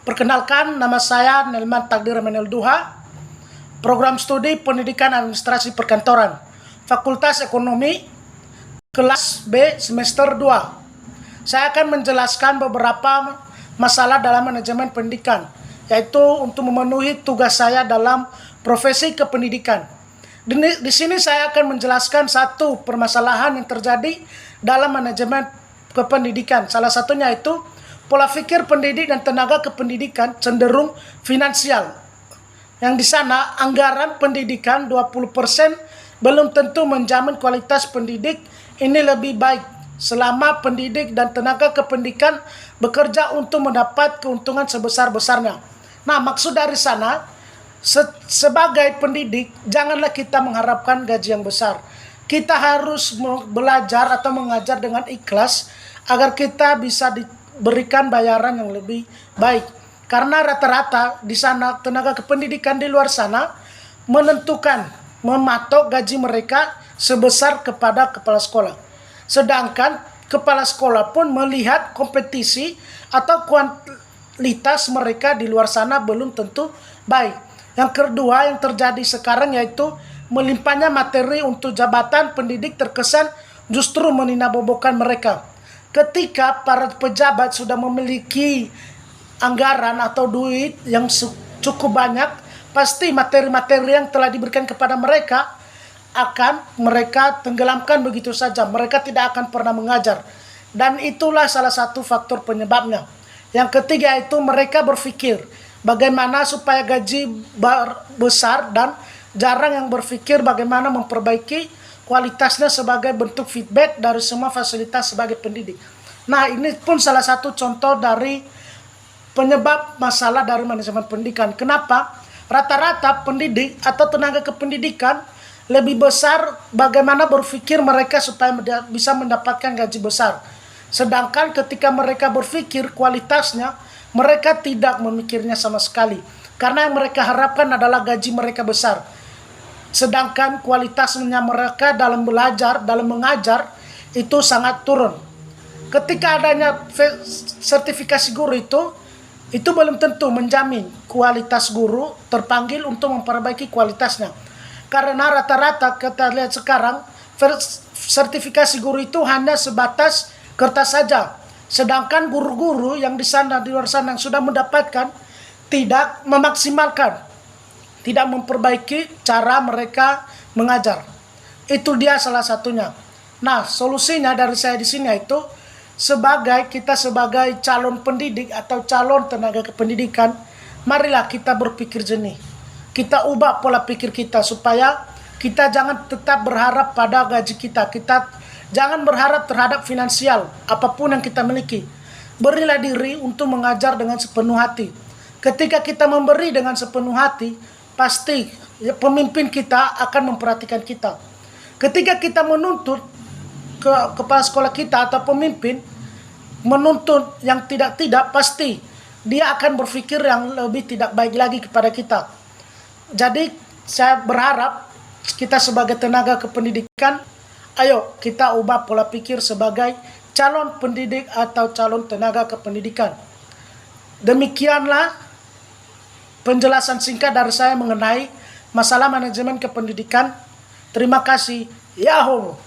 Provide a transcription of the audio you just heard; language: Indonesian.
Perkenalkan, nama saya Nelman Takdir Menel Duha, Program Studi Pendidikan Administrasi Perkantoran, Fakultas Ekonomi, kelas B semester 2. Saya akan menjelaskan beberapa masalah dalam manajemen pendidikan, yaitu untuk memenuhi tugas saya dalam profesi kependidikan. Di sini saya akan menjelaskan satu permasalahan yang terjadi dalam manajemen kependidikan. Salah satunya itu pola pikir pendidik dan tenaga kependidikan cenderung finansial. Yang di sana anggaran pendidikan 20% belum tentu menjamin kualitas pendidik ini lebih baik selama pendidik dan tenaga kependidikan bekerja untuk mendapat keuntungan sebesar-besarnya. Nah, maksud dari sana, sebagai pendidik, janganlah kita mengharapkan gaji yang besar. Kita harus belajar atau mengajar dengan ikhlas agar kita bisa diberikan bayaran yang lebih baik. Karena rata-rata di sana tenaga kependidikan di luar sana menentukan, mematok gaji mereka sebesar kepada kepala sekolah. Sedangkan kepala sekolah pun melihat kompetisi atau kualitas mereka di luar sana belum tentu baik. Yang kedua yang terjadi sekarang yaitu melimpahnya materi untuk jabatan pendidik terkesan justru meninabobokan mereka. Ketika para pejabat sudah memiliki anggaran atau duit yang cukup banyak, pasti materi-materi yang telah diberikan kepada mereka akan mereka tenggelamkan begitu saja. Mereka tidak akan pernah mengajar. Dan itulah salah satu faktor penyebabnya. Yang ketiga itu mereka berpikir bagaimana supaya gaji besar dan jarang yang berpikir bagaimana memperbaiki kualitasnya sebagai bentuk feedback dari semua fasilitas sebagai pendidik. Nah, ini pun salah satu contoh dari penyebab masalah dari manajemen pendidikan. Kenapa? Rata-rata pendidik atau tenaga kependidikan lebih besar bagaimana berpikir mereka supaya bisa mendapatkan gaji besar. Sedangkan ketika mereka berpikir kualitasnya, mereka tidak memikirnya sama sekali. Karena yang mereka harapkan adalah gaji mereka besar. Sedangkan kualitasnya mereka dalam belajar, dalam mengajar, itu sangat turun. Ketika adanya sertifikasi guru itu belum tentu menjamin kualitas guru terpanggil untuk memperbaiki kualitasnya. Karena rata-rata kita lihat sekarang, sertifikasi guru itu hanya sebatas kertas saja. Sedangkan guru-guru yang di sana, di luar sana yang sudah mendapatkan tidak memaksimalkan, tidak memperbaiki cara mereka mengajar. Itu dia salah satunya. Nah, solusinya dari saya di sini itu kita sebagai calon pendidik atau calon tenaga kependidikan, marilah kita berpikir jernih. Kita ubah pola pikir kita supaya kita jangan tetap berharap pada gaji kita. Kita jangan berharap terhadap finansial apapun yang kita miliki. Berilah diri untuk mengajar dengan sepenuh hati. Ketika kita memberi dengan sepenuh hati, pasti pemimpin kita akan memperhatikan kita. Ketika kita menuntut kepala sekolah kita atau pemimpin menuntut yang tidak-tidak, pasti dia akan berpikir yang lebih tidak baik lagi kepada kita. Jadi saya berharap kita sebagai tenaga kependidikan, ayo kita ubah pola pikir sebagai calon pendidik atau calon tenaga kependidikan. Demikianlah penjelasan singkat dari saya mengenai masalah manajemen kependidikan. Terima kasih. Yahoo!